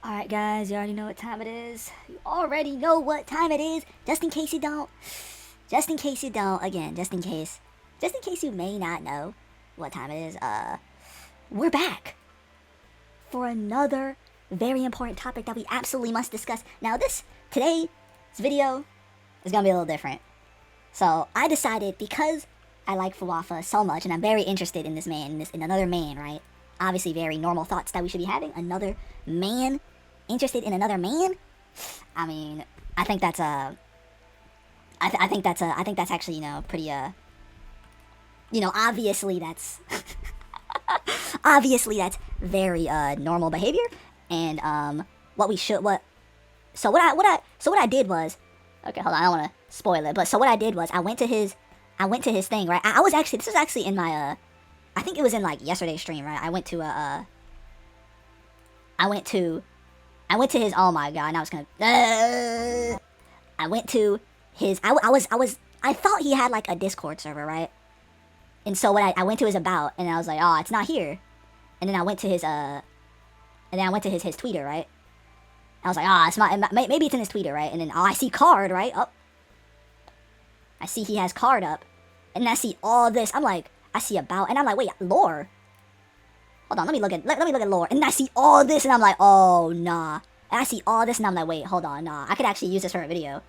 Alright guys, you already know what time it is. You already know what time it is. Just in case you don't. Again, just in case you may not know what time it is, we're back for another very important topic that we absolutely must discuss. Now today's video is gonna be a little different. So I decided, because I like Fuwafa so much and I'm very interested in this man, in another man, right? Obviously very normal thoughts that we should be having. Another man interested in another man? I mean, I think that's I think that's actually, pretty obviously that's obviously that's very normal behavior. And so what I did was, okay, hold on, I don't want to spoil it, but so what I did was I went to his thing, right? I was actually, this was actually in my I think it was in like yesterday's stream, right? I went to his, oh my god, now it's gonna I went to his, I thought he had like a Discord server, right? And so what I went to his about, and I was like, oh, it's not here. And then I went to his his tweeter, right? I was like, ah, it's not, maybe it's in his tweeter, right? And then, oh, I see card, right? Oh, I see he has card up, and I see all this. I'm like, I see about, and I'm like, wait, lore. Hold on, let me look at lore, and I see all this, and I'm like, oh nah. And I see all this, and I'm like, wait, hold on, nah. I could actually use this for a video.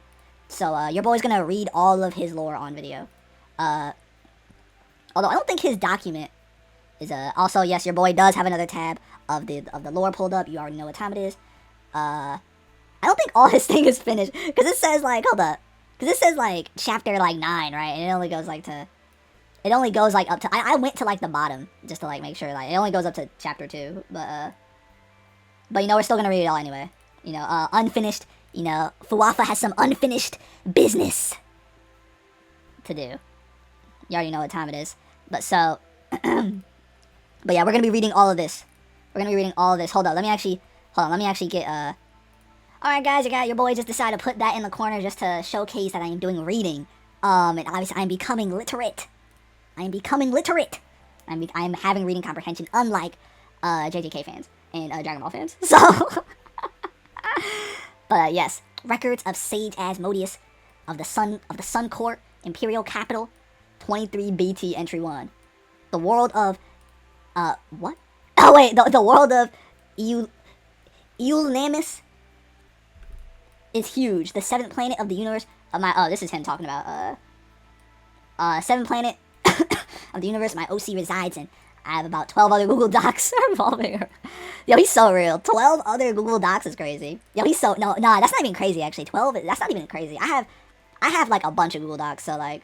So your boy's gonna read all of his lore on video. Although I don't think his document is also, yes, your boy does have another tab of the lore pulled up. You already know what time it is. I don't think all his thing is finished, because it says like, hold up, because it says like chapter like 9, right? And it only goes like to, it only goes like up to, I went to like the bottom just to like make sure, like it only goes up to chapter 2, but we're still gonna read it all anyway. Unfinished, Fuwafa has some unfinished business to do. You already know what time it is. But so, but yeah, we're gonna be reading all of this. Hold on, let me actually get, alright guys, your boy just decided to put that in the corner just to showcase that I am doing reading. And obviously I'm becoming literate. I'm having reading comprehension, unlike JJK fans and Dragon Ball fans. So, but yes, records of Sage Asmodeus of the Sun Court, Imperial Capital, 23 BT entry 1. The world of what? Oh wait, the world of Eulnamis is huge. The 7th planet of the universe of my, oh, this is him talking about 7th planet of the universe my OC resides in. I have about 12 other Google Docs revolving. Yo, he's so real. 12 other Google Docs is crazy. Yo, he's so, no, nah, that's not even crazy, actually. 12, that's not even crazy. I have like a bunch of Google Docs, so like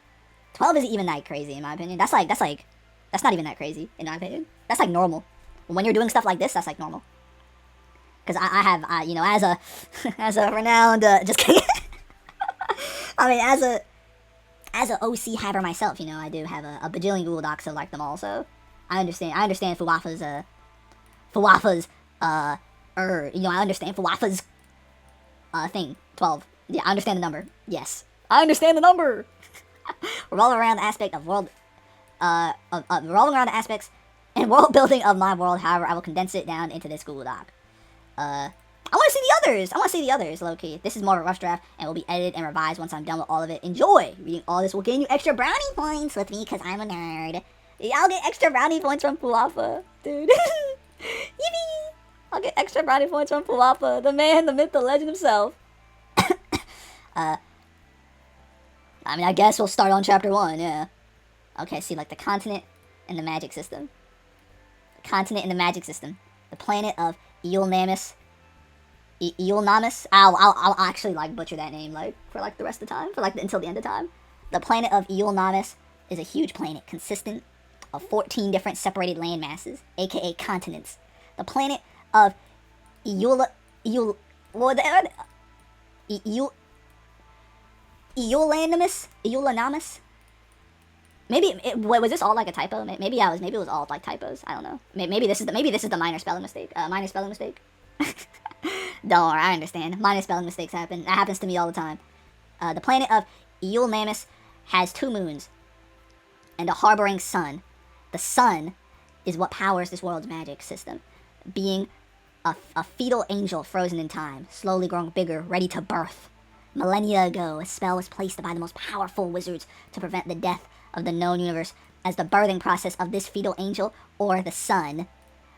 12 isn't even that crazy in my opinion. That's not even that crazy in my opinion. That's like normal. When you're doing stuff like this, that's like normal. Because I have, as a renowned, just kidding. I mean, as a OC haver myself, I do have a bajillion Google Docs of like them all, so I understand Fuwafa's, I understand Fuwafa's, thing, 12. Yeah, I understand the number. Yes. I understand the number! Revolving around the aspect of world, revolving around the aspects and world building of my world, however, I will condense it down into this Google Doc. I want to see the others, low-key. This is more of a rough draft, and will be edited and revised once I'm done with all of it. Enjoy! Reading all this will gain you extra brownie points with me, because I'm a nerd. I'll get extra brownie points from Fuwafa, dude. Yippee! I'll get extra brownie points from Fuwafa, the man, the myth, the legend himself. I mean, I guess we'll start on chapter 1, yeah. Okay, see, like, the continent and the magic system. The continent and the magic system. The planet of Eulnamis. Eulnamis? I'll actually, like, butcher that name, like, for, like, the rest of the time. For, like, until the end of time. The planet of Eulnamis is a huge planet consisting of 14 different separated land masses, aka continents. The planet of Eulanamis? Maybe was this all like a typo? Maybe it was all like typos. I don't know. Maybe this is the minor spelling mistake. Minor spelling mistake. Don't worry, I understand. Minor spelling mistakes happen. That happens to me all the time. The planet of Eulnamis has 2 moons and a harboring sun. The sun is what powers this world's magic system, being a fetal angel frozen in time, slowly growing bigger, ready to birth. Millennia ago, a spell was placed by the most powerful wizards to prevent the death of the known universe, as the birthing process of this fetal angel, or the sun,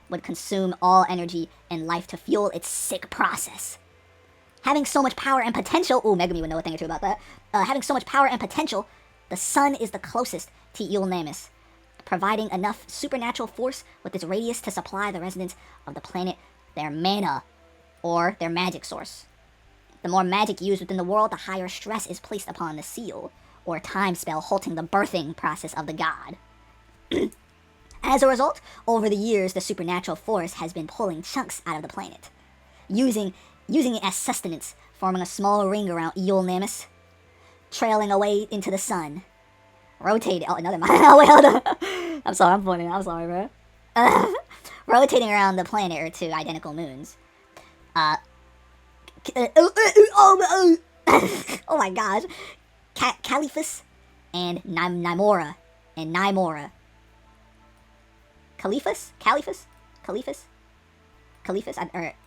would consume all energy and life to fuel its sick process. Having so much power and potential, ooh, Megami would know a thing or two about that. Having so much power and potential, the sun is the closest to Eulnamis, providing enough supernatural force with its radius to supply the residents of the planet their mana, or their magic source. The more magic used within the world, the higher stress is placed upon the seal, or time spell halting the birthing process of the god. As a result, over the years, the supernatural force has been pulling chunks out of the planet, using it as sustenance, forming a small ring around Eulnamis, trailing away into the sun, rotating. Oh, another. Oh, wait, hold on. I'm sorry, I'm funny. I'm sorry, bro. Rotating around the planet or two identical moons. Oh my gosh. Caliphus and Nymora. Caliphus? Or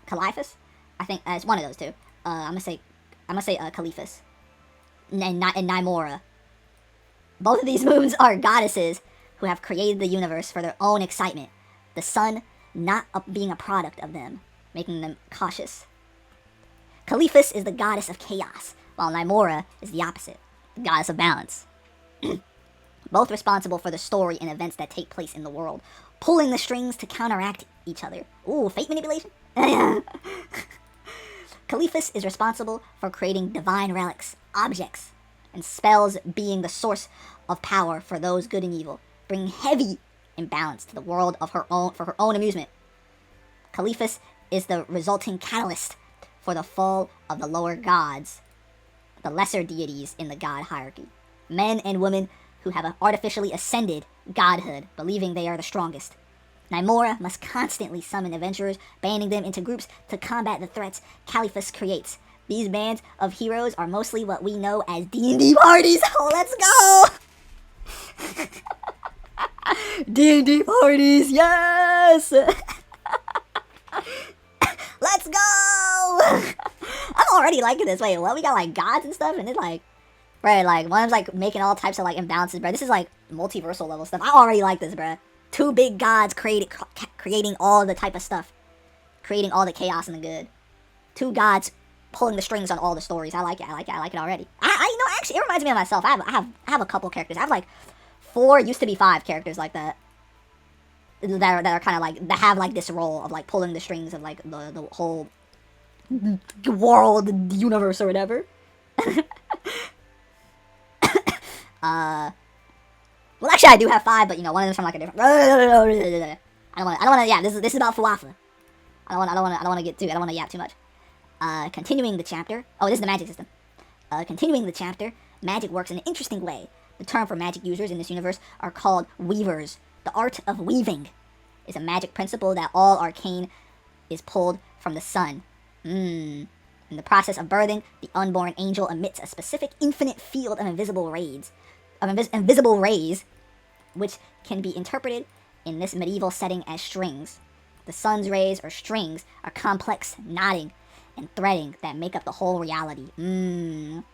Caliphus? I think it's one of those two. I'm gonna say Caliphus. And Nymora. Both of these moons are goddesses who have created the universe for their own excitement. The sun not being a product of them, making them cautious. Caliphus is the goddess of chaos, while Nymora is the opposite, the goddess of balance. Both responsible for the story and events that take place in the world, pulling the strings to counteract each other. Ooh, fate manipulation? Caliphus is responsible for creating divine relics, objects, and spells, being the source of power for those good and evil, bringing heavy imbalance to the world of her own for her own amusement. Caliphus is the resulting catalyst for the fall of the lower gods, the lesser deities in the god hierarchy, men and women who have artificially ascended godhood, believing they are the strongest. Nymora must constantly summon adventurers, banding them into groups to combat the threats Caliphus creates. These bands of heroes are mostly what we know as D&D parties. Oh, let's go! D&D parties, yes! Let's go! I'm already liking this. Wait, what? We got like gods and stuff, and it's like, bruh, like one's like making all types of like imbalances, bruh. This is like multiversal level stuff. I already like this, bruh. Two big gods creating all the type of stuff, creating all the chaos and the good. Two gods pulling the strings on all the stories. I like it. I like it already. You know, actually, it reminds me of myself. I have a couple characters. I have like 4, used to be 5 characters like that. That are kind of like, that have like this role of like pulling the strings of like the whole world, the universe, or whatever. Well, actually, I do have 5, but you know, one of them's from like a different. I don't want to. Yeah, this is about Fuwafa. I don't want to yap too much. Continuing the chapter. Oh, this is the magic system. Continuing the chapter, magic works in an interesting way. The term for magic users in this universe are called weavers. The art of weaving is a magic principle that all arcane is pulled from the sun. In the process of birthing, the unborn angel emits a specific infinite field of invisible rays, which can be interpreted in this medieval setting as strings. The sun's rays, or strings, are complex knotting and threading that make up the whole reality. Weaving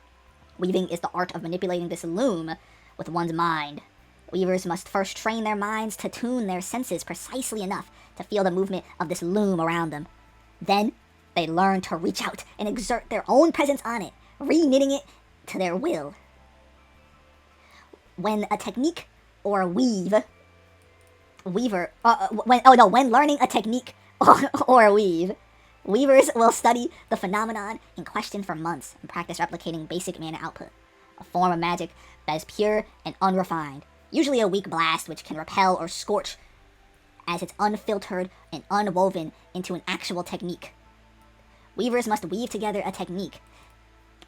is the art of manipulating this loom with one's mind. Weavers must first train their minds to tune their senses precisely enough to feel the movement of this loom around them. Then, they learn to reach out and exert their own presence on it, re-knitting it to their will. When a technique or a when learning a technique or a weave, weavers will study the phenomenon in question for months and practice replicating basic mana output, a form of magic that is pure and unrefined, usually a weak blast which can repel or scorch as it's unfiltered and unwoven into an actual technique. Weavers must weave together a technique,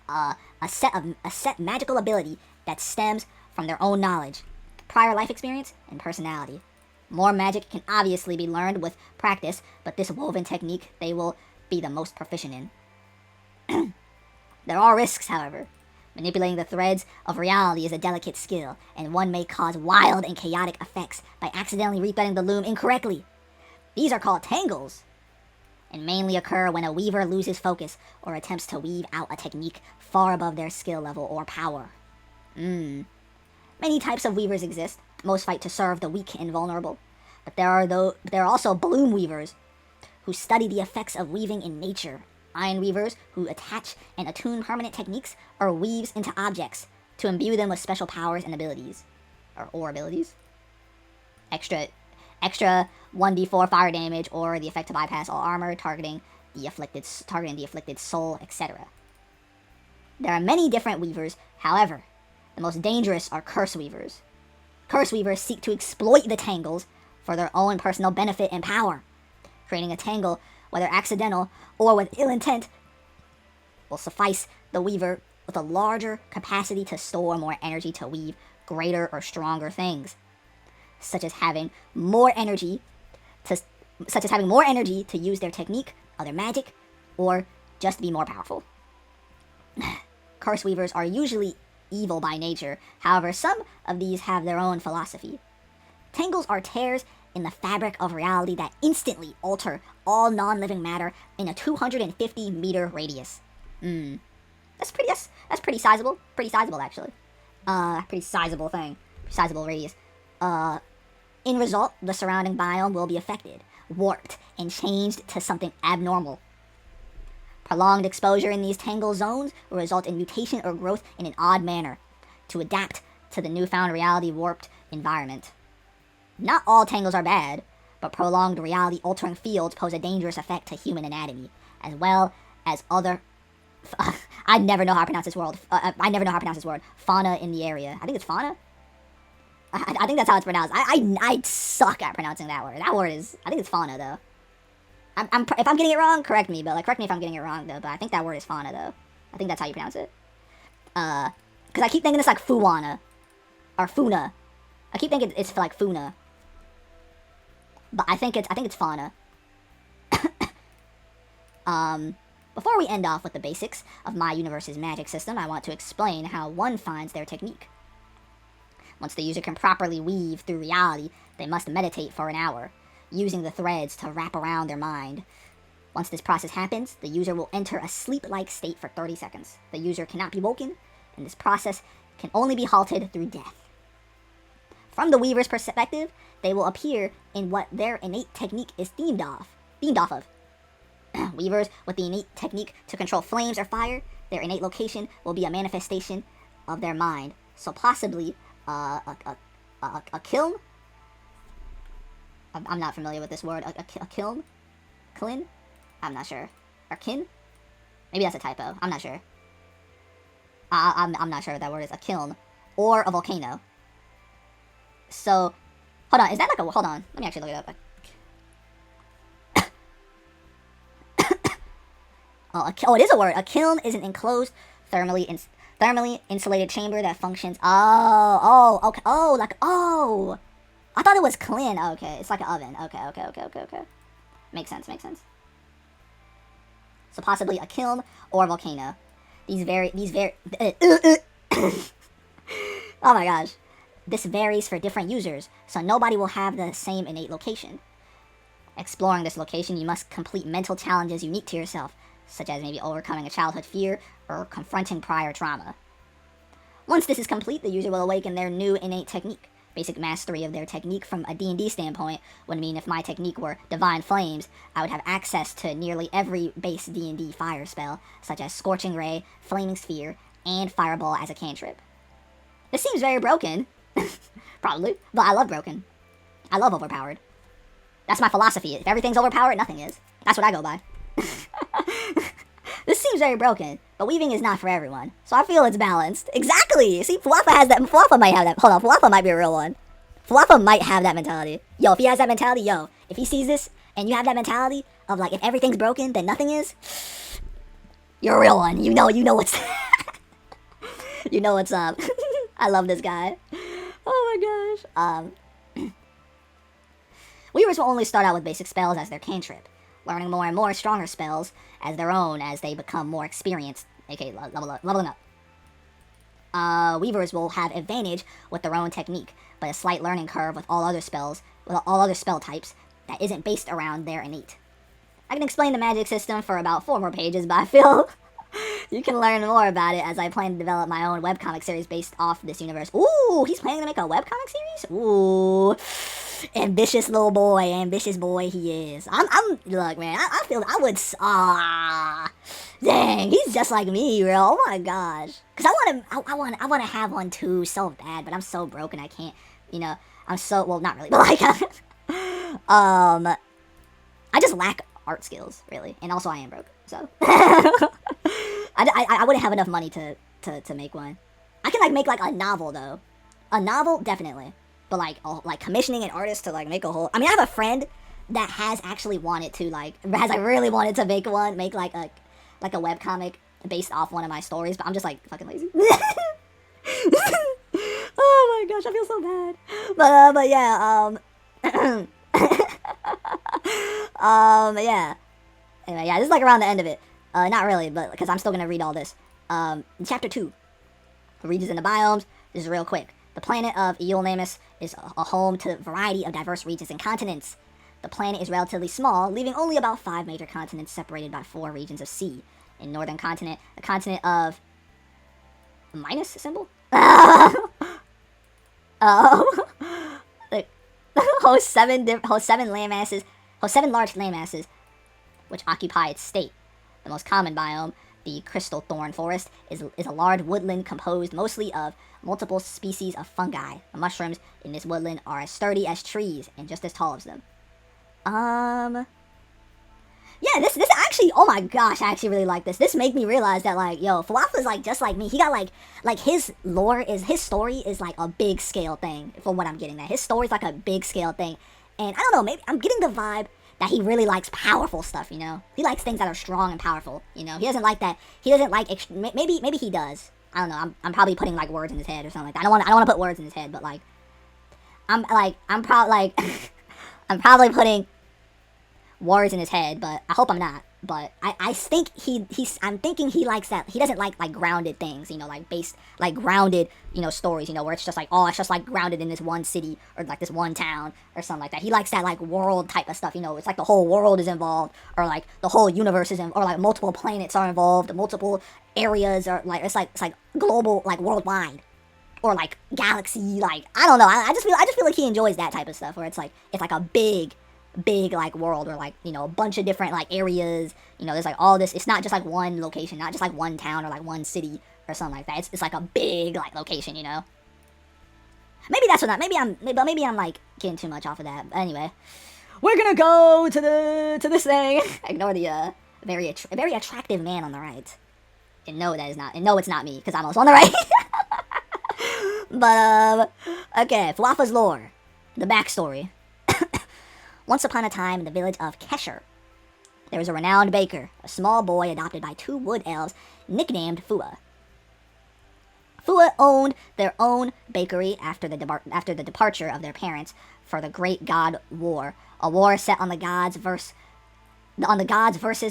a set magical ability that stems from their own knowledge, prior life experience, and personality. More magic can obviously be learned with practice, but this woven technique they will be the most proficient in. There are risks, however. Manipulating the threads of reality is a delicate skill, and one may cause wild and chaotic effects by accidentally rethreading the loom incorrectly. These are called tangles, and mainly occur when a weaver loses focus or attempts to weave out a technique far above their skill level or power. Many types of weavers exist. Most fight to serve the weak and vulnerable. But there are also bloom weavers who study the effects of weaving in nature. Iron weavers who attach and attune permanent techniques or weaves into objects to imbue them with special powers and abilities. Or abilities. Extra 1d4 fire damage or the effect to bypass all armor, targeting the afflicted soul, etc. There are many different weavers, however, the most dangerous are curse weavers. Curse weavers seek to exploit the tangles for their own personal benefit and power. Creating a tangle, whether accidental or with ill intent, will suffice the weaver with a larger capacity to store more energy to weave greater or stronger things, such as having more energy to use their technique, other magic, or just be more powerful. Curse weavers are usually evil by nature, however, some of these have their own philosophy. Tangles are tears in the fabric of reality that instantly alter all non-living matter in a 250-meter radius. That's pretty sizable. Pretty sizable, actually. Pretty sizable thing. Sizable radius. In result, the surrounding biome will be affected, warped, and changed to something abnormal. Prolonged exposure in these tangle zones will result in mutation or growth in an odd manner to adapt to the newfound reality warped environment. Not all tangles are bad, but prolonged reality-altering fields pose a dangerous effect to human anatomy, as well as other... I never know how to pronounce this word. Fauna in the area. I think it's fauna? I think that's how it's pronounced. I suck at pronouncing that word. That word is... I think it's fauna, though. If I'm getting it wrong, correct me, but, correct me if I'm getting it wrong, though, but I think that word is fauna, though. I think that's how you pronounce it. Because I keep thinking it's like Fuwana. Or Funa. I keep thinking it's like Funa. But I think it's fauna. Before we end off with the basics of my universe's magic system, I want to explain how one finds their technique. Once the user can properly weave through reality, they must meditate for an hour, using the threads to wrap around their mind. Once this process happens, the user will enter a sleep-like state for 30 seconds. The user cannot be woken, and this process can only be halted through death. From the weaver's perspective, they will appear in what their innate technique is themed off of. Weavers with the innate technique to control flames or fire, their innate location will be a manifestation of their mind. So possibly a kiln? I'm not familiar with this word. A kiln? Klin? I'm not sure. Or kin? Maybe that's a typo. I'm not sure. I'm not sure what that word is. A kiln. Or a volcano. So, hold on. Is that hold on. Let me actually look it up. It is a word. A kiln is an enclosed, thermally insulated chamber that functions... Okay. I thought it was Klin. Okay, it's like an oven. Okay. Makes sense. So possibly a kiln or a volcano. Oh my gosh. This varies for different users, so nobody will have the same innate location. Exploring this location, you must complete mental challenges unique to yourself, such as maybe overcoming a childhood fear or confronting prior trauma. Once this is complete, the user will awaken their new innate technique. Basic mastery of their technique from a D&D standpoint would mean if my technique were Divine Flames, I would have access to nearly every base D&D fire spell, such as Scorching Ray, Flaming Sphere, and Fireball as a cantrip. This seems very broken. Probably. But I love broken. I love overpowered. That's my philosophy. If everything's overpowered, nothing is. That's what I go by. This seems very broken, but weaving is not for everyone, so I feel it's balanced. Exactly! See, Fuwafa has that. Fuwafa might have that. Hold on, Fuwafa might be a real one. Fuwafa might have that mentality. Yo, if he has that mentality, if he sees this, and you have that mentality of, if everything's broken, then nothing is, you're a real one. You know what's... you know what's up. I love this guy. Oh my gosh. Weavers will only start out with basic spells as their cantrip, learning more and more stronger spells as their own as they become more experienced, aka leveling up. Weavers will have advantage with their own technique, but a slight learning curve with all other spell types that isn't based around their innate. I can explain the magic system for about 4 more pages, but I feel you can learn more about it as I plan to develop my own webcomic series based off this universe. Ooh, he's planning to make a webcomic series? Ooh, ambitious little boy, ambitious boy he is. Look, man, I feel, I would, dang, he's just like me, bro. Oh my gosh. Cause I want to have one too so bad, but I'm so broken I can't, you know, I'm so, well, not really, but like, I just lack art skills, really, and also I am broke, so I wouldn't have enough money to make one. I can like make like a novel though, a novel definitely, but like commissioning an artist to like make a whole. I mean, I have a friend that has actually wanted to really wanted to make one, make like a webcomic based off one of my stories, but I'm just like fucking lazy. Oh my gosh, I feel so bad. But yeah, yeah. Anyway, yeah, this is like around the end of it. Not really, but because I'm still gonna read all this. Chapter 2, regions and the biomes. This is real quick. The planet of Eolnamus is a home to a variety of diverse regions and continents. The planet is relatively small, leaving only about 5 major continents separated by 4 regions of sea. In northern continent, the continent of minus symbol. Like, hosts 7 large landmasses, which occupy its state. The most common biome, the crystal thorn forest, is a large woodland composed mostly of multiple species of fungi. The mushrooms in this woodland are as sturdy as trees and just as tall as them. Yeah, this actually, oh my gosh, I actually really like this. This made me realize that, like, yo, Fuwafa's like just like me. He got like his story is like a big scale thing, from what I'm getting at. His story's like a big scale thing. And I don't know, maybe I'm getting the vibe that he really likes powerful stuff, you know? He likes things that are strong and powerful, you know? He doesn't like that. He doesn't like, maybe he does. I don't know. I'm probably putting like words in his head or something like that. I don't want to put words in his head, but like I'm probably probably putting words in his head, but I hope I'm not. But I think I'm thinking he likes that. He doesn't like grounded things, you know, like based, like grounded, you know, stories, you know, where it's just like, oh, it's just like grounded in this one city or like this one town or something like that. He likes that like world type of stuff, you know, it's like the whole world is involved, or like the whole universe is or like multiple planets are involved, multiple areas, or like it's like global, like worldwide, or like galaxy, like I don't know. I just feel like he enjoys that type of stuff where it's like a big like world, or like, you know, a bunch of different like areas, you know, there's like all this. It's not just like one location, not just like one town or like one city or something like that. It's like a big like location, you know. Maybe that's what that. Maybe I'm like getting too much off of that. But anyway, we're gonna go to this thing. Ignore the very attractive man on the right, and no, that is not, and no, it's not me because I'm also on the right. But okay, Fuwafa's lore, the backstory. Once upon a time, in the village of Kesher, there was a renowned baker, a small boy adopted by 2 wood elves nicknamed Fuwa. Fuwa owned their own bakery after the departure of their parents for the Great God War, a war set on the gods versus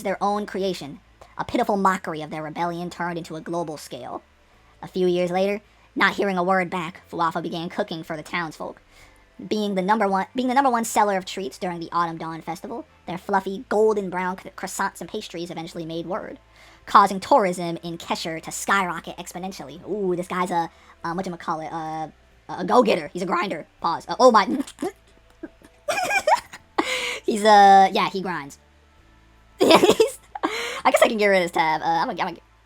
their own creation, a pitiful mockery of their rebellion turned into a global scale. A few years later, not hearing a word back, Fuwafa began cooking for the townsfolk. Being the number one seller of treats during the Autumn Dawn Festival, their fluffy golden brown croissants and pastries eventually made word, causing tourism in Kesher to skyrocket exponentially. Ooh, this guy's a a go-getter. He's a grinder. Pause. Oh my. He grinds. I guess I can get rid of this tab. Do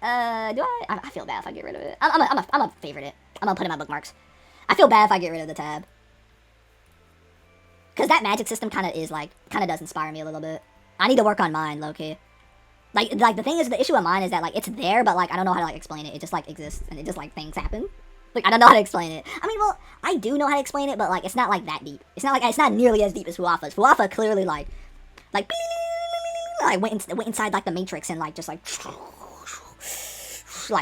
I feel bad if I get rid of it. I'm a favorite it. I'm gonna put it in my bookmarks. I feel bad if I get rid of the tab. Because that magic system kind of does inspire me a little bit. I need to work on mine, low-key. Like the thing is, the issue of mine is that, like, it's there, but, like, I don't know how to, like, explain it. It just, like, exists, and it just, like, things happen. Like, I don't know how to explain it. I mean, well, I do know how to explain it, but, like, it's not, like, that deep. It's not nearly as deep as Fuwafa's. Fuwafa clearly, like, went inside, like, the Matrix and, like, just, like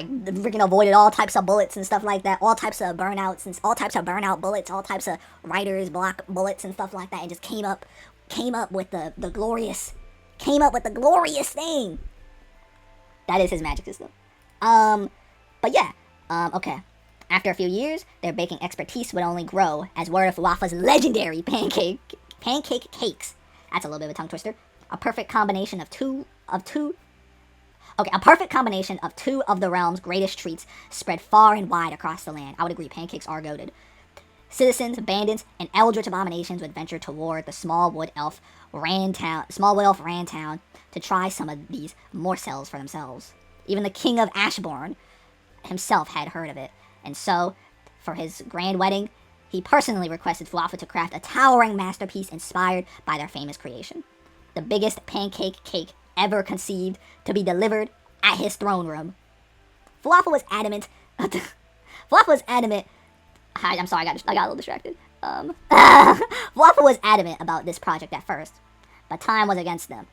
freaking avoided all types of bullets and stuff like that, all types of burnouts and all types of burnout bullets, all types of writer's block bullets and stuff like that, and just came up with the glorious thing. That is his magic system. But yeah, okay. After a few years, their baking expertise would only grow as word of Fuwafa's legendary pancake cakes, that's a little bit of a tongue twister, A perfect combination of two of the realm's greatest treats spread far and wide across the land. I would agree, pancakes are goated. Citizens, bandits, and eldritch abominations would venture toward the small wood elf ran town to try some of these morsels for themselves. Even the king of Ashbourne himself had heard of it, and so, for his grand wedding, he personally requested Fuwafa to craft a towering masterpiece inspired by their famous creation. The biggest pancake cake ever conceived to be delivered at his throne room. Fuwafa was adamant. I'm sorry, I got a little distracted. Fuwafa was adamant about this project at first, but time was against them.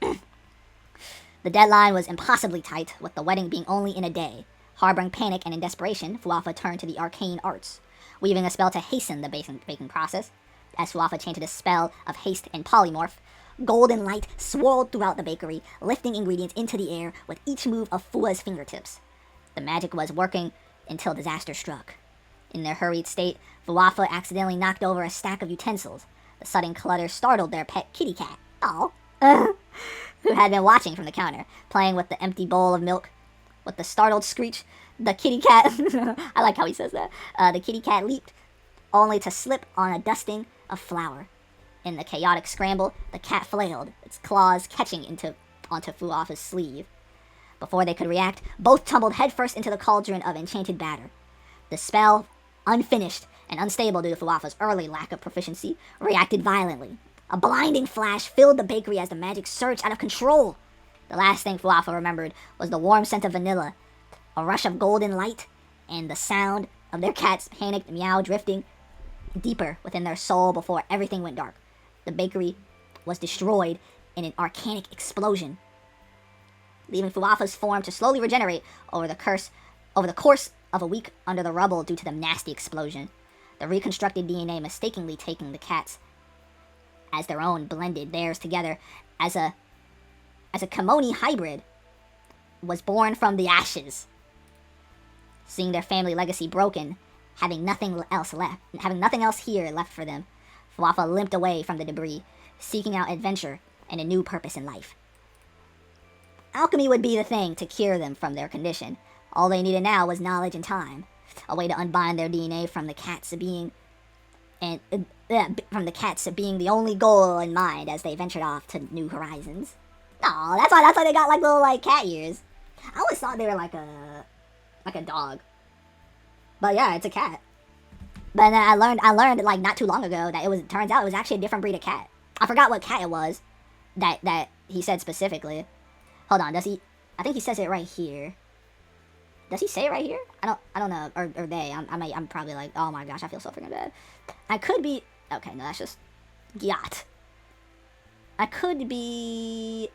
The deadline was impossibly tight, with the wedding being only in a day. Harboring panic and in desperation, Fuwafa turned to the arcane arts, weaving a spell to hasten the baking process. As Fuwafa chanted a spell of haste and polymorph, golden light swirled throughout the bakery, lifting ingredients into the air with each move of Fua's fingertips. The magic was working until disaster struck. In their hurried state, Fuwafa accidentally knocked over a stack of utensils. The sudden clutter startled their pet kitty cat, who had been watching from the counter, playing with the empty bowl of milk. With the startled screech, the kitty cat, I like how he says that, the kitty cat leaped, only to slip on a dusting of flour. In the chaotic scramble, the cat flailed, its claws catching onto Fuwafa's sleeve. Before they could react, both tumbled headfirst into the cauldron of enchanted batter. The spell, unfinished and unstable due to Fuwafa's early lack of proficiency, reacted violently. A blinding flash filled the bakery as the magic surged out of control. The last thing Fuwafa remembered was the warm scent of vanilla, a rush of golden light, and the sound of their cat's panicked meow drifting deeper within their soul before everything went dark. The bakery was destroyed in an arcanic explosion, leaving Fuwafa's form to slowly regenerate over the course of a week under the rubble due to the nasty explosion. The reconstructed DNA mistakenly taking the cat's as their own blended theirs together as a Kamoni hybrid was born from the ashes. Seeing their family legacy broken, having nothing else here left for them, Fuwafa limped away from the debris, seeking out adventure and a new purpose in life. Alchemy would be the thing to cure them from their condition. All they needed now was knowledge and time, a way to unbind their DNA from the cats being the only goal in mind as they ventured off to new horizons. Oh, that's why they got like little like cat ears. I always thought they were like a dog, but yeah, it's a cat. But then I learned like not too long ago that turns out it was actually a different breed of cat. I forgot what cat it was that he said specifically. Hold on, does he? I think he says it right here. Does he say it right here? I don't know. Or they. I'm probably like, oh my gosh, I feel so freaking bad. I could be. Okay, no, that's just yacht. I could be.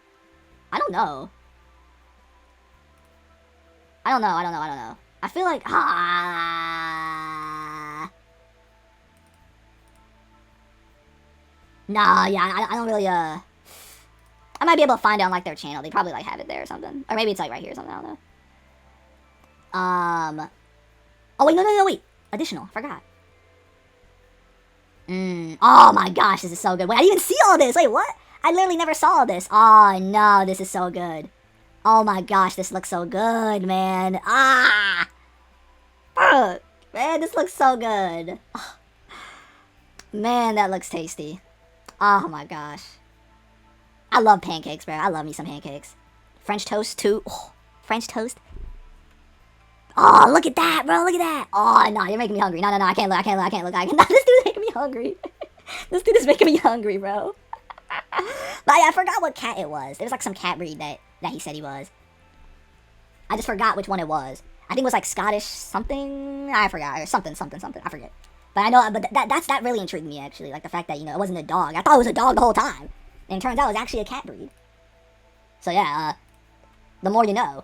I don't know. I don't know. I feel like Nah, yeah, I don't really I might be able to find it on like their channel. They probably like have it there or something. Or maybe it's like right here or something, I don't know. Oh wait, no, wait. Additional, I forgot. Oh my gosh, this is so good. Wait, I didn't even see all this. Wait, what? I literally never saw all this. Oh no, this is so good. Oh my gosh, this looks so good, man. Fuck. Man, this looks so good. Oh. Man, that looks tasty. Oh my gosh. I love pancakes, bro. I love me some pancakes. French toast, too. Oh, French toast. Oh, look at that, bro. Look at that. Oh, no, you're making me hungry. No, I can't look. No, this dude's making me hungry. This dude is making me hungry, bro. But I forgot what cat it was. There was like some cat breed that he said he was. I just forgot which one it was. I think it was like Scottish something. I forgot. Or something. I forget. But I know, but that really intrigued me, actually. Like the fact that, it wasn't a dog. I thought it was a dog the whole time. And it turns out it was actually a cat breed. So yeah, the more you know.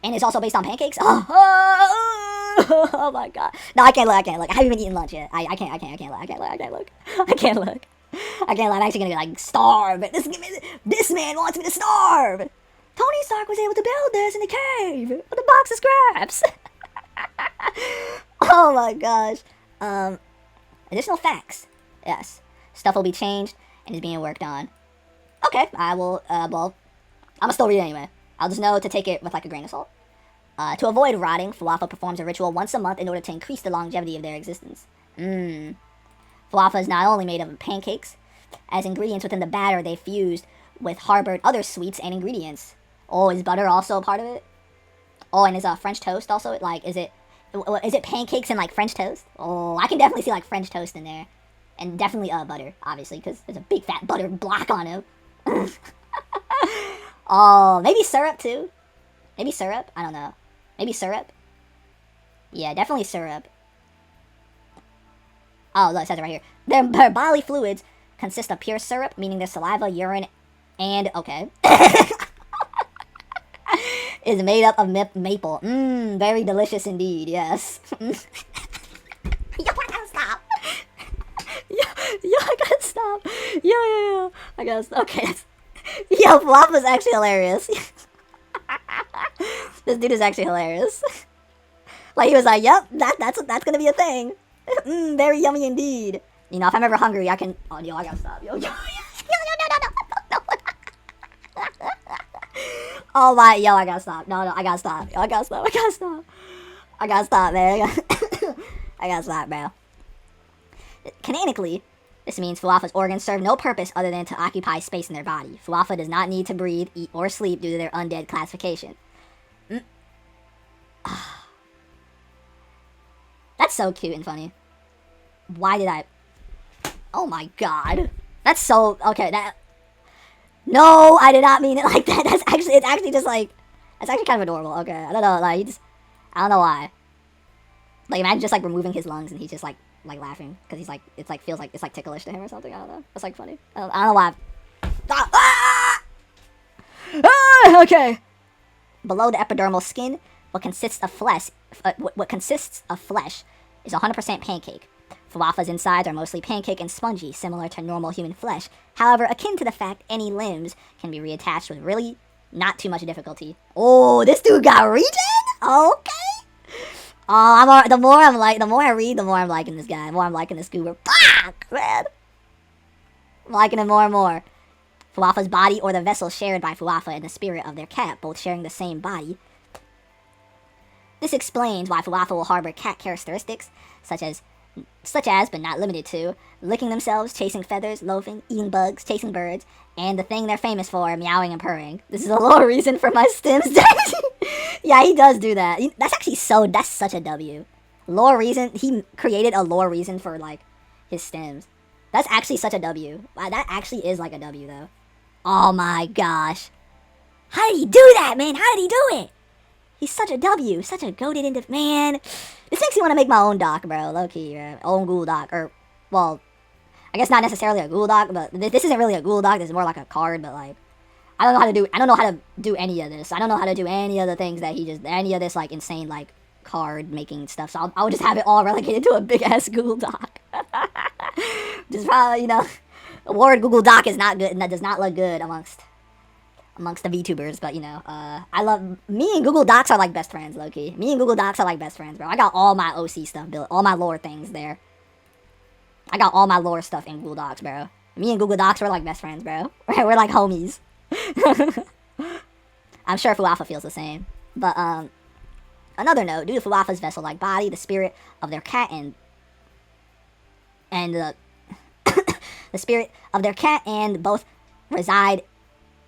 And it's also based on pancakes. Oh my god. No, I can't look. I haven't even eaten lunch yet. I can't look. I'm actually gonna be like, starve. This man wants me to starve. Tony Stark was able to build this in the cave with a box of scraps. Oh my gosh. Additional facts. Yes. Stuff will be changed and is being worked on. Okay, I will, well, I'm gonna still read it anyway. I'll just know to take it with, like, a grain of salt. To avoid rotting, Fuwafa performs a ritual once a month in order to increase the longevity of their existence. Fuwafa is not only made of pancakes, as ingredients within the batter they fused with harbored other sweets and ingredients. Oh, is butter also a part of it? Oh, and is French toast also? Like, is it pancakes and, like, French toast? Oh, I can definitely see, like, French toast in there. And definitely butter, obviously, because there's a big fat butter block on him. Oh, maybe syrup, too? Maybe syrup? I don't know. Maybe syrup? Yeah, definitely syrup. Oh, look, it says it right here. Their bodily fluids consist of pure syrup, meaning their saliva, urine, and, okay, is made up of maple. Very delicious indeed, yes. Yo, I gotta stop. Yo, I gotta stop. Yo, I gotta stop. Okay, yo, Fuwafa's actually hilarious. This dude is actually hilarious. Like, he was like, yep, that's gonna be a thing. Very yummy indeed. You know, if I'm ever hungry, I can... Oh, yo, I gotta stop. Yo. Oh, my... Yo, I gotta stop. No, I gotta stop. Yo, I gotta stop, man. I gotta stop, bro. Canonically, this means Fuwafa's organs serve no purpose other than to occupy space in their body. Fuwafa does not need to breathe, eat, or sleep due to their undead classification. That's so cute and funny. Why did I... Oh my god. That's so... Okay, that... No, I did not mean it like that. It's actually just like... That's actually kind of adorable. Okay, I don't know, like, he just... I don't know why. Like, imagine just, like, removing his lungs and he's just, like laughing. Because he's, like... It's, like, feels like... It's, like, ticklish to him or something. I don't know. That's, like, funny. I don't know why. Okay. Below the epidermal skin, what consists of flesh is 100% pancake. Fuwafa's insides are mostly pancake and spongy, similar to normal human flesh. However, akin to the fact any limbs can be reattached with really not too much difficulty. Oh, this dude got regen? Okay. Oh, the more I read, the more I'm liking this guy. The more I'm liking this goober. Fuck, man. I'm liking him more and more. Fuwafa's body, or the vessel shared by Fuwafa and the spirit of their cat, both sharing the same body. This explains why Fuwafa will harbor cat characteristics, such as, but not limited to, licking themselves, chasing feathers, loafing, eating bugs, chasing birds, and the thing they're famous for, meowing and purring. This is a lore reason for my stems. Yeah, he does do that. That's such a W. Lore reason, he created a lore reason for, like, his stems. That's actually such a W. That actually is like a W, though. Oh my gosh. How did he do that, man? How did he do it? He's such a W, such a goated man. This makes me want to make my own doc, bro. Low-key, bro. Own Ghoul doc. Or, well, I guess not necessarily a Ghoul doc, but this isn't really a Ghoul doc. This is more like a card, but, like, I don't know how to do any of this. I don't know how to do any of the things that any of this, like, insane, like, card-making stuff. So I'll just have it all relegated to a big-ass Ghoul doc. Just probably, you know, the word Google Doc is not good, and that does not look good amongst the VTubers, but, you know, me and Google Docs are like best friends, low-key. Me and Google Docs are like best friends, bro. I got all my OC stuff built, all my lore things there. I got all my lore stuff in Google Docs, bro. Me and Google Docs, we're like best friends, bro. We're like homies. I'm sure Fuwafa feels the same. But, another note, due to Fuwafa's vessel-like body, the spirit of their cat and the spirit of their cat and both reside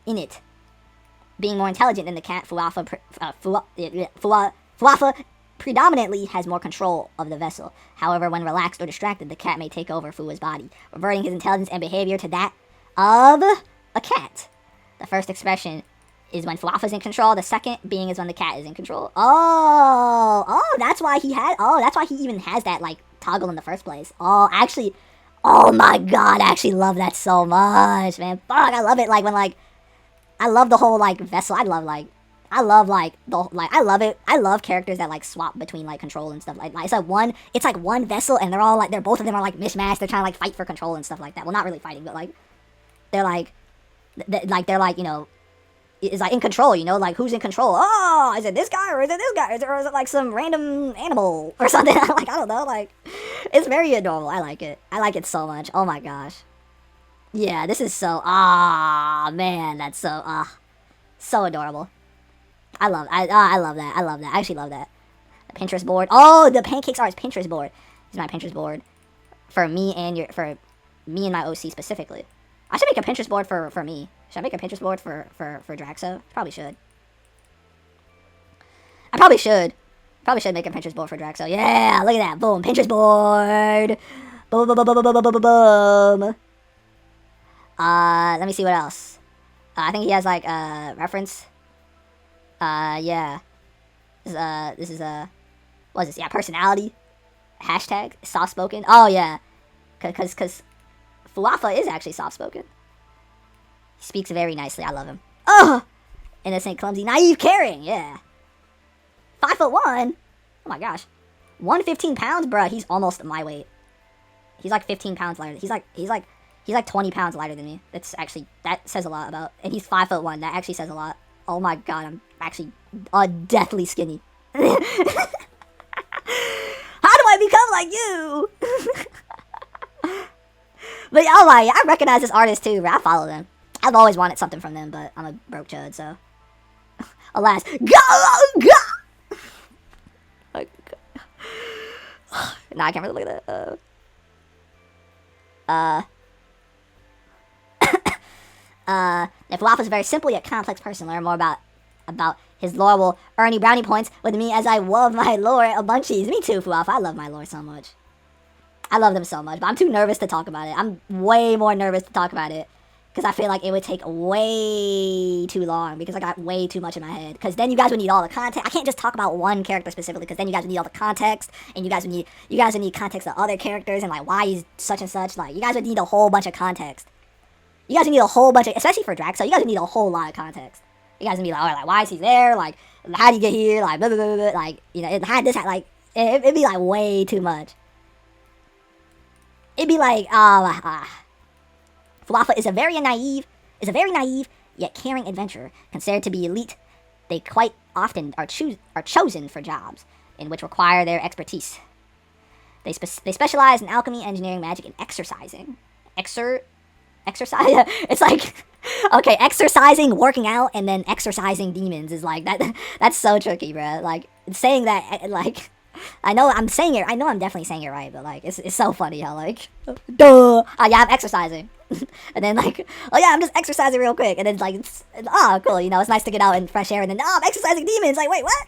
in it. Being more intelligent than the cat, Fuwafa predominantly has more control of the vessel. However, when relaxed or distracted, the cat may take over Fuwa's body, reverting his intelligence and behavior to that of a cat. The first expression is when Fuwafa's in control. The second being is when the cat is in control. That's why he even has that, like, toggle in the first place. Oh my god, I actually love that so much, man. Fuck, I love it, like, when, like, I love the whole, like, vessel. I love it. I love characters that, like, swap between, like, control and stuff. Like it's like one vessel, and they're both of them are, like, mishmashed. They're trying to, like, fight for control and stuff like that. Well, not really fighting, but, like, they're, like, you know, is, like, in control, you know? Like, who's in control? Oh, is it this guy, or is it this guy? Or is it, like, some random animal or something? Like, I don't know, like, it's very adorable. I like it. I like it so much. Oh, my gosh. Yeah, this is so, ah, man, that's so, so adorable. I love that. I love that. I actually love that. The Pinterest board. Oh, the pancakes are his Pinterest board. This is my Pinterest board for me and my OC specifically. I should make a Pinterest board for me. Should I make a Pinterest board for Draxo? Probably should. I probably should. Probably should make a Pinterest board for Draxo. Yeah, look at that. Boom, Pinterest board. Boom, boom, boom, boom, boom, boom, boom, boom, boom. Let me see what else. I think he has like reference. Yeah. This is what is this? Yeah, personality. Hashtag soft spoken. Oh yeah, cause Fuwafa is actually soft spoken. He speaks very nicely. I love him. Oh, innocent, clumsy, naive, caring. Yeah. 5'1". Oh my gosh. 115 pounds, bruh. He's almost my weight. He's like 15 pounds lighter. He's like 20 pounds lighter than me. That says a lot about. And he's 5'1". That actually says a lot. Oh my god, I'm actually deathly skinny. How do I become like you? But oh my, I recognize this artist too, bro. I follow them. I've always wanted something from them, but I'm a broke chud, so. Alas. Go! Nah, I can't really look at that. If Fuwafa's a very simple yet complex person, learn more about his lore will earn you brownie points with me as I love my lore a bunchies. Me too, Fuwafa. I love my lore so much. I love them so much, but I'm too nervous to talk about it. I'm way more nervous to talk about it because I feel like it would take way too long because I got way too much in my head. Because then you guys would need all the context. I can't just talk about one character specifically because then you guys would need all the context, and you guys would need context of other characters and like why he's such and such. Like you guys would need a whole bunch of context. You guys would need a whole bunch of, especially for Draxo, you guys would need a whole lot of context. You guys would be like, alright, like why is he there? Like how did he get here? Like blah blah blah blah. Like you know, it'd be like way too much. It'd be like, Fuwafa is a very naive yet caring adventurer. Considered to be elite, they quite often are chosen for jobs in which require their expertise. They specialize in alchemy, engineering, magic, and exercising. Exercise? It's like, okay, exercising, working out, and then exercising demons is like, that's so tricky, bro. Like, saying that, like, I know I'm definitely saying it right, but like it's so funny how like duh. Yeah, I'm exercising. And then like, oh yeah, I'm just exercising real quick, and then like oh cool, you know, it's nice to get out in fresh air, and then oh, I'm exercising demons. Like, wait, what?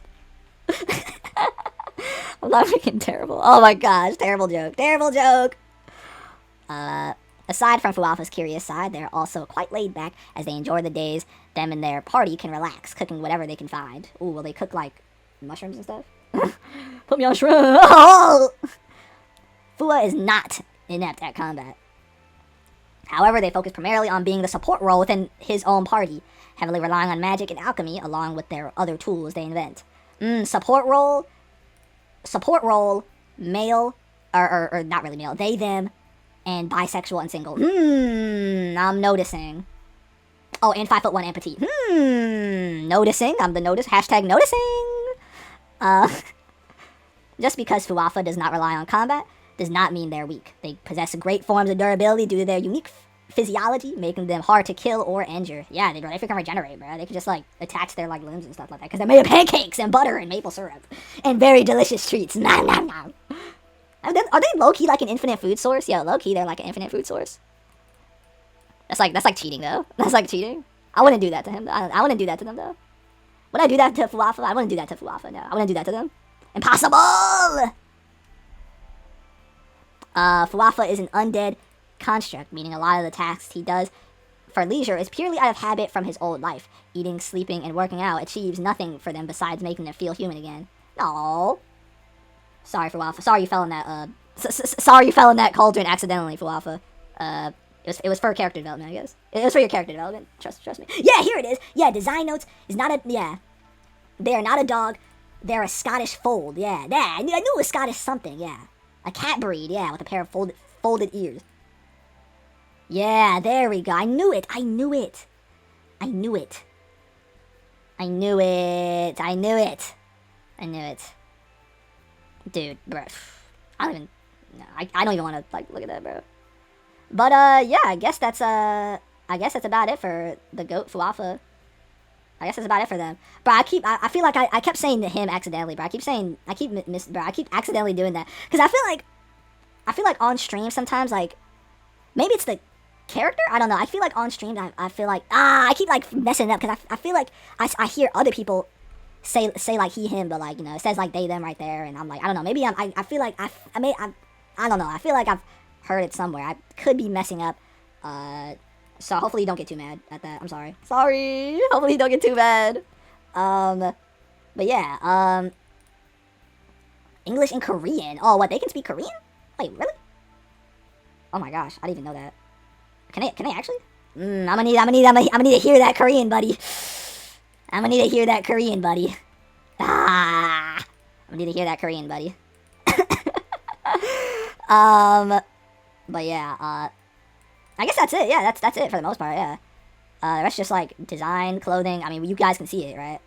I'm not freaking terrible. Oh my gosh, terrible joke. Aside from Fuwafa's curious side, they're also quite laid back as they enjoy the days them and their party can relax, cooking whatever they can find. Ooh, will they cook like mushrooms and stuff? Put me on shroom. Oh! Fua is not inept at combat. However, they focus primarily on being the support role within his own party, heavily relying on magic and alchemy along with their other tools they invent. Support role, male, or not really male, they, them, and bisexual and single. I'm noticing. Oh, and 5'1" and petite. Noticing. I'm the notice. Hashtag noticing. Just because Fuwafa does not rely on combat does not mean they're weak. They possess great forms of durability due to their unique physiology, making them hard to kill or injure. Yeah, they freaking regenerate, bro. They can just like attach their like limbs and stuff like that because they're made of pancakes and butter and maple syrup and very delicious treats. Nom nom nom. Are they low key like an infinite food source? Yeah, low key they're like an infinite food source. That's like cheating though. That's like cheating. I wouldn't do that to him. I wouldn't do that to them though. Would I do that to Fuwafa? I wouldn't do that to Fuwafa. No, I wouldn't do that to them. Impossible! Fuwafa is an undead construct, meaning a lot of the tasks he does for leisure is purely out of habit from his old life. Eating, sleeping, and working out achieves nothing for them besides making them feel human again. No. Sorry, Fuwafa. Sorry you fell in that, sorry you fell in that cauldron accidentally, Fuwafa. It was for character development, I guess. It was for your character development. Trust me. Yeah, here it is. Yeah, design notes is not a, yeah. They are not a dog. They're a Scottish fold. Yeah, I knew it was Scottish something, yeah. A cat breed, yeah, with a pair of folded ears. Yeah, there we go. I knew it. Dude, bro. I don't even want to, like, look at that, bro. But yeah, I guess that's about it for the goat Fuwafa. I guess that's about it for them. But I feel like I kept saying to him accidentally, bro. I keep accidentally doing that. Because I feel like on stream sometimes, like, maybe it's the character? I don't know. I feel like on stream, I feel like, I keep, like, messing up. Because I feel like I hear other people say like he, him, but, like, you know, it says, like, they, them right there. And I'm like, I don't know. Maybe I feel like I don't know. I feel like I've heard it somewhere. I could be messing up. So hopefully you don't get too mad at that. I'm sorry. Sorry. Hopefully you don't get too mad. But yeah. English and Korean. Oh, what? They can speak Korean? Wait, really? Oh my gosh, I didn't even know that. Can they actually? I'm gonna need to hear that Korean, buddy. I'm gonna need to hear that Korean, buddy. I'm gonna need to hear that Korean, buddy. But yeah. I guess that's it. Yeah, that's it for the most part. Yeah. The rest just like design, clothing. I mean, you guys can see it, right?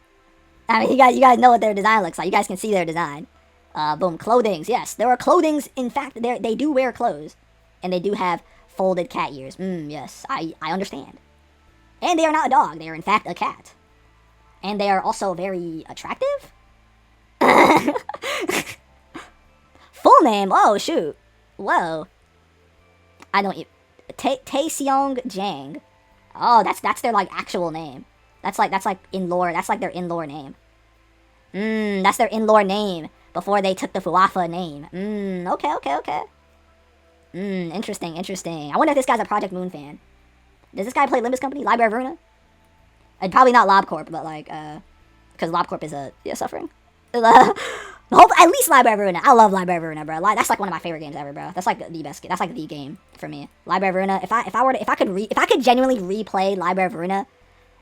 I mean, you guys know what their design looks like. You guys can see their design. Boom, clothings. Yes, there are clothings. In fact, they do wear clothes, and they do have folded cat ears. Yes, I understand. And they are not a dog. They are in fact a cat. And they are also very attractive. Full name. Oh shoot. Whoa. I don't. Taeseong Jang. Oh, that's their like actual name. That's like in lore. That's like their in lore name. That's their in lore name before they took the Fuwafa name. Okay. Interesting. I wonder if this guy's a Project Moon fan. Does this guy play Limbus Company? Library of Runa? Probably not LobCorp, but like because LobCorp is suffering. At least Library of Runa. I love Library of Runa, bro. That's like one of my favorite games ever, bro. That's like the best. That's like the game for me. Library of Runa. If I could genuinely replay Library of Runa,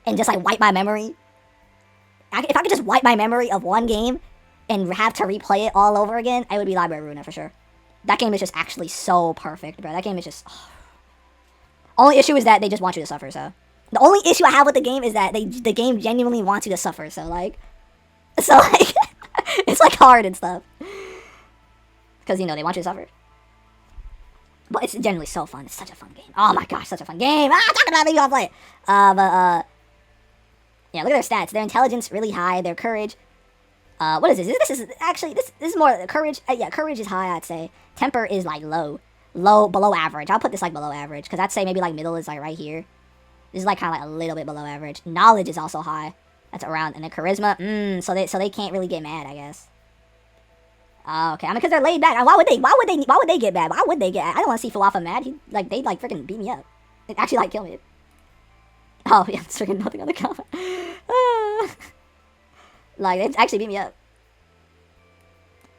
and just like wipe my memory. If I could just wipe my memory of one game, and have to replay it all over again, it would be Library of Runa for sure. That game is just actually so perfect, bro. That game is just. Oh. Only issue is that they just want you to suffer. So the only issue I have with the game is that the game genuinely wants you to suffer. So like. It's like hard and stuff. Because, you know, they want you to suffer. But it's generally so fun. It's such a fun game. Oh my gosh, such a fun game. Talking about it, maybe I'll play it. Yeah, look at their stats. Their intelligence really high. Their courage. What is this? This is more courage. Yeah, courage is high, I'd say. Temper is like low, below average. I'll put this like below average because I'd say maybe like middle is like right here. This is like kind of like a little bit below average. Knowledge is also high. That's around, and then charisma. So they can't really get mad, I guess. Okay, I mean, because they're laid back. Why would they get mad? Why would they get? I don't want to see Fuwafa mad. They'd like freaking beat me up. They'd actually like kill me. Oh yeah, it's freaking nothing on the comment. Like they'd actually beat me up.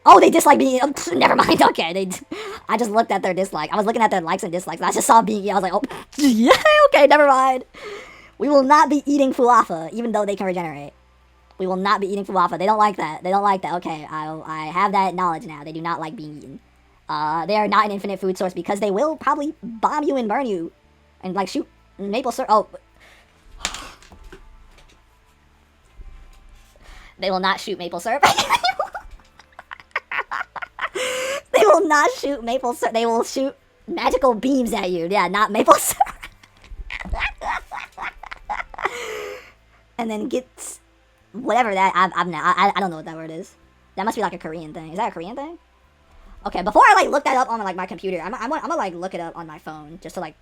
Oh, they dislike me. Never mind. Okay, I just looked at their dislike. I was looking at their likes and dislikes. And I just saw being. I was like, oh, yeah. Okay, never mind. We will not be eating Fuwafa, even though they can regenerate. We will not be eating Fuwafa. They don't like that. Okay, I have that knowledge now. They do not like being eaten. They are not an infinite food source because they will probably bomb you and burn you. And, like, shoot maple syrup. Oh. They will not shoot maple syrup. They will not shoot maple syrup. They will shoot magical beams at you. Yeah, not maple syrup. And then get whatever that I don't know what that word is. That must be like a Korean thing. Is that a Korean thing? Okay, before I like look that up on like my computer, I'm gonna like look it up on my phone just to like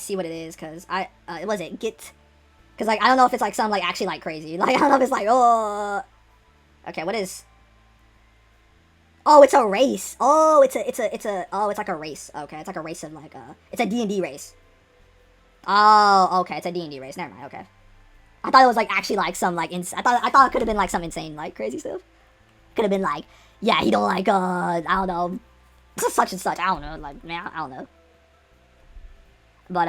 see what it is, cause was it get? Cause like I don't know if it's like some like actually like crazy. Like I don't know if it's like okay, what is? Oh, it's a race. Oh, it's like a race. Okay, it's like a race of like it's a D&D race. Oh, okay, it's a D&D race. Never mind. Okay, I thought it was like actually like some like I thought it could have been like some insane like crazy stuff. Could have been like, yeah, he don't like I don't know, such and such. I don't know, like man, I don't know. But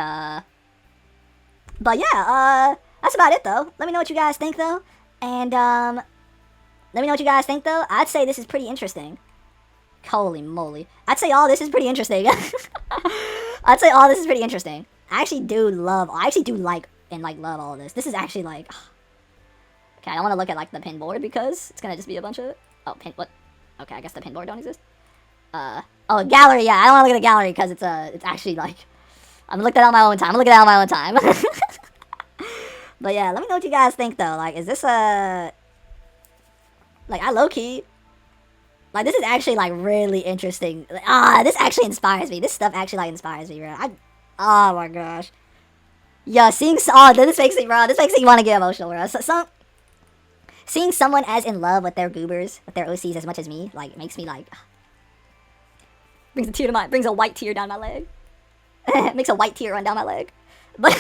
yeah, that's about it though. Let me know what you guys think though, and let me know what you guys think though. I'd say this is pretty interesting. Holy moly, I'd say all this is pretty interesting. I'd say all this is pretty interesting. I actually do like and like love all of this. This is actually like, okay, I don't want to look at like the pin board because it's gonna just be a bunch of pin what? Okay, I guess the pin board don't exist. Oh, gallery, yeah, I don't want to look at the gallery, because it's actually, like, I'm looking at it on my own time. But yeah, let me know what you guys think, though. Like, is this like, I low-key, like, this is actually, like, really interesting. This actually inspires me. This stuff actually, like, inspires me, bro. Oh my gosh. Yo, this makes me want to get emotional, bro. Seeing someone as in love with their goobers, with their OCs as much as me, like, makes me, like, brings a white tear down my leg. Makes a white tear run down my leg. But,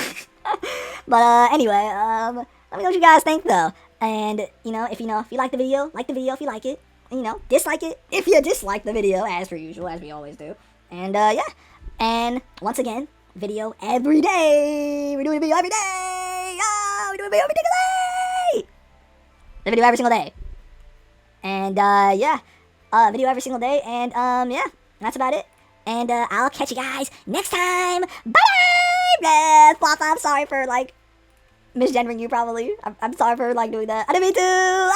anyway, let me know what you guys think, though. And, you know, if you like the video if you like it. And, you know, dislike it if you dislike the video, as per usual, as we always do. And, yeah. And, once again, video every day. We're doing a video every day. Oh, we're doing a video every day. The video every single day. And, yeah. Video every single day. And, yeah. That's about it. And, I'll catch you guys next time. Bye! Fuwafa, I'm sorry for, like, misgendering you, probably. I'm sorry for, like, doing that. I didn't mean to!